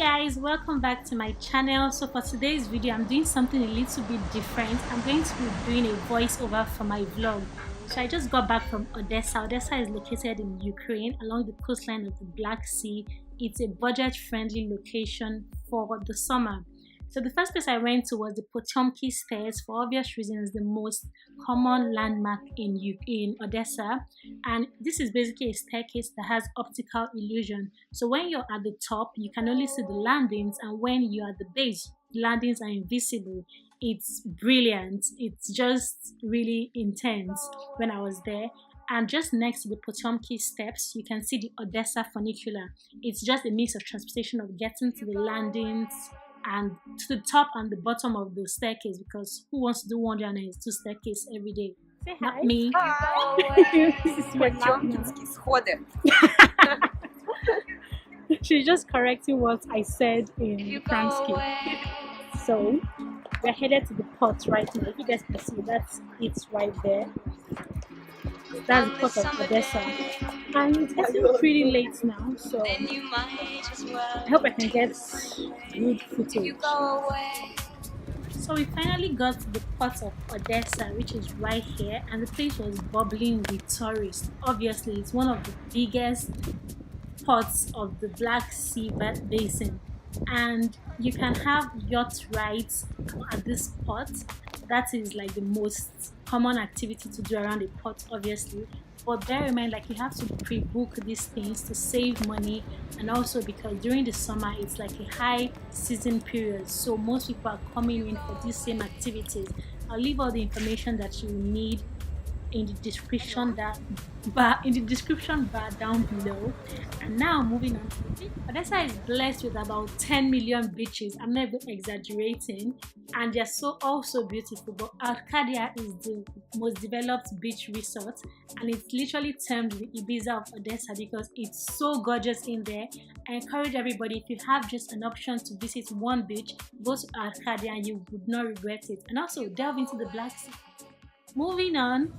Guys, welcome back to my channel. So for today's video I'm doing something a little bit different. I'm going to be doing a voiceover for my vlog. So I just got back from Odessa. Odessa is located in Ukraine along the coastline of the Black Sea. It's a budget-friendly location for the summer. So the first place I went to was the Potemkin stairs. For obvious reasons, the most common landmark in Odessa. And this is basically a staircase that has optical illusion. So when you're at the top, you can only see the landings, and when you're at the base, the landings are invisible. It's brilliant. It's just really intense when I was there. And just next to the Potemkin steps, you can see the Odessa Funicular. It's just a mix of transportation of getting to the landings and to the top and the bottom of the staircase, because who wants to do 192 staircase every day? Say Not hi. me. This is my Potemkinski schody. She's just correcting what I said in Ukrainian. So we're headed to the port right now. If you guys can see, that's it right there. That's the port of Odessa, and it's getting pretty late now, so I hope I can get good footage. So we finally got to the port of Odessa, which is right here, and the place was bubbling with tourists. Obviously, it's one of the biggest ports of the Black Sea basin, and you can have yacht rides at this port. That is like the most common activity to do around a port, obviously. But bear in mind, like, you have to pre-book these things to save money, and also because during the summer it's like a high season period, so most people are coming in for these same activities. I'll leave all the information that you need in the description bar down below. And now moving on to the beach. Odessa is blessed with about 10 million beaches. I'm not even exaggerating, and they're also beautiful. But Arcadia is the most developed beach resort, and it's literally termed the Ibiza of Odessa because it's so gorgeous in there. I encourage everybody, if you have just an option to visit one beach, go to Arcadia and you would not regret it. And also delve into the Black Sea. Moving on,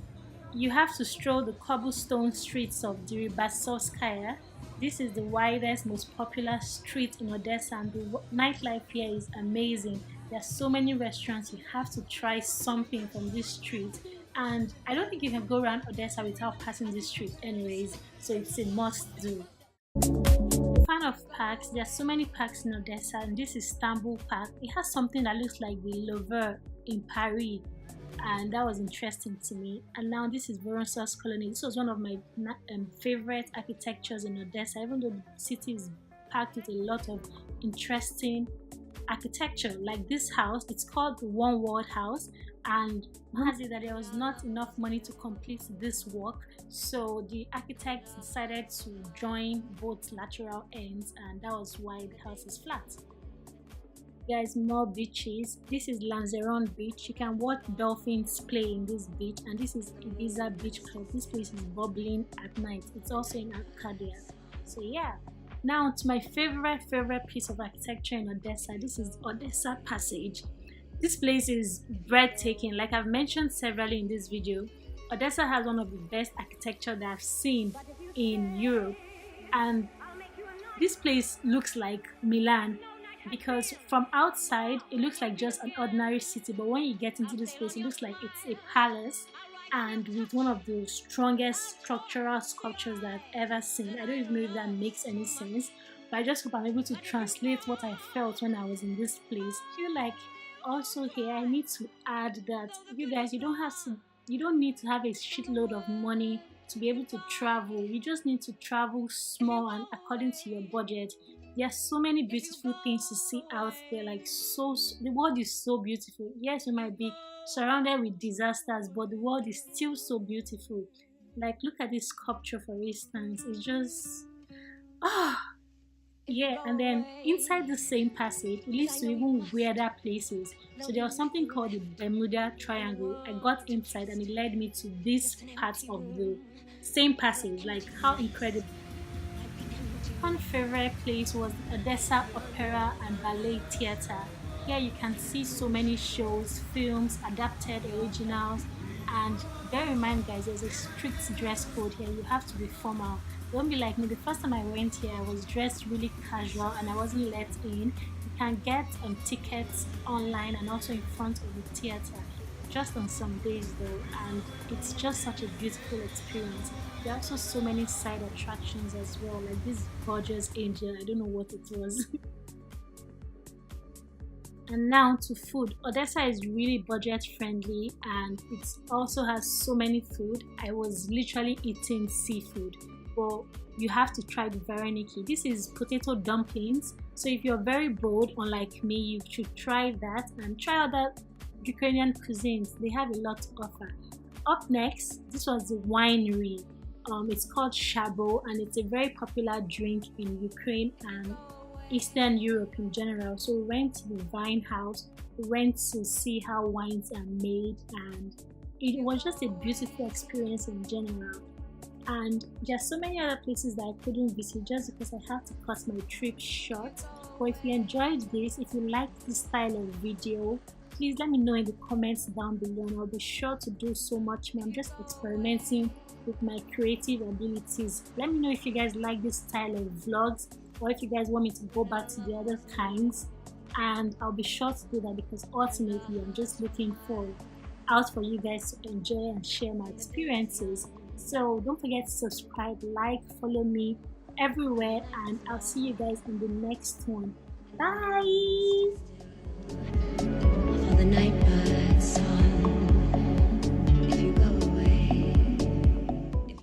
you have to stroll the cobblestone streets of the Rebeat. This is the widest, most popular street in Odessa, and the nightlife here is amazing. There are so many restaurants. You have to try something from this street, and I don't think you can go around Odessa without passing this street anyways, so it's a must-do. Fan of parks, there are so many parks in Odessa, and this is Istanbul Park. It has something that looks like the Louvre in Paris, and that was interesting to me. And now this is Vorontsov's colony. This was one of my favorite architectures in Odessa, even though the city is packed with a lot of interesting architecture. Like this house, it's called the One World House, and Panazia that there was not enough money to complete this work, so the architects decided to join both lateral ends, and that was why the house is flat. Guys, more beaches. This is Lanzarote Beach. You can watch dolphins play in this beach, and this is Ibiza Beach Club. This place is bubbling at night. It's also in Arcadia. So yeah, now to my favorite piece of architecture in Odessa. This is Odessa Passage. This place is breathtaking. Like I've mentioned severally in this video, Odessa has one of the best architecture that I've seen in Europe, and this place looks like Milan, because from outside it looks like just an ordinary city, but when you get into this place it looks like it's a palace, and with one of the strongest structural sculptures that I've ever seen. I don't even know if that makes any sense, but I just hope I'm able to translate what I felt when I was in this place. I feel like also here I need to add that you guys, you don't need to have a shitload of money to be able to travel. You just need to travel small and according to your budget. There are so many beautiful things to see out there. Like, the world is so beautiful. Yes, we might be surrounded with disasters, but the world is still so beautiful. Like, look at this sculpture, for instance. It's just yeah. And then inside the same passage it leads to even weirder places. So there was something called the Bermuda Triangle. I got inside and it led me to this part of the same passage. Like, how incredible. One favorite place was the Odessa Opera and Ballet Theatre. Here you can see so many shows, films, adapted originals, and bear in mind guys, there's a strict dress code here. You have to be formal. Don't be like me. The first time I went here, I was dressed really casual and I wasn't let in. You can get tickets online and also in front of the theater, just on some days though, and it's just such a beautiful experience. There are also so many side attractions as well, like this gorgeous angel. I don't know what it was. And now to food. Odessa is really budget friendly and it also has so many food. I was literally eating seafood, but you have to try the vareniki. This is potato dumplings. So if you're very bold, unlike me, you should try that and try other Ukrainian cuisines. They have a lot to offer. Up next, this was the winery. It's called Shabo and it's a very popular drink in Ukraine and Eastern Europe in general. So we went to the wine house, we went to see how wines are made, and it was just a beautiful experience in general. And there are so many other places that I couldn't visit just because I had to cut my trip short. But if you enjoyed this, if you like this style of video, please let me know in the comments down below and I'll be sure to do so much more. I'm just experimenting with my creative abilities. Let me know if you guys like this style of vlogs or if you guys want me to go back to the other kinds, and I'll be sure to do that because ultimately I'm just looking out for you guys to enjoy and share my experiences. So don't forget to subscribe, like, follow me everywhere, and I'll see you guys in the next one. Bye. The night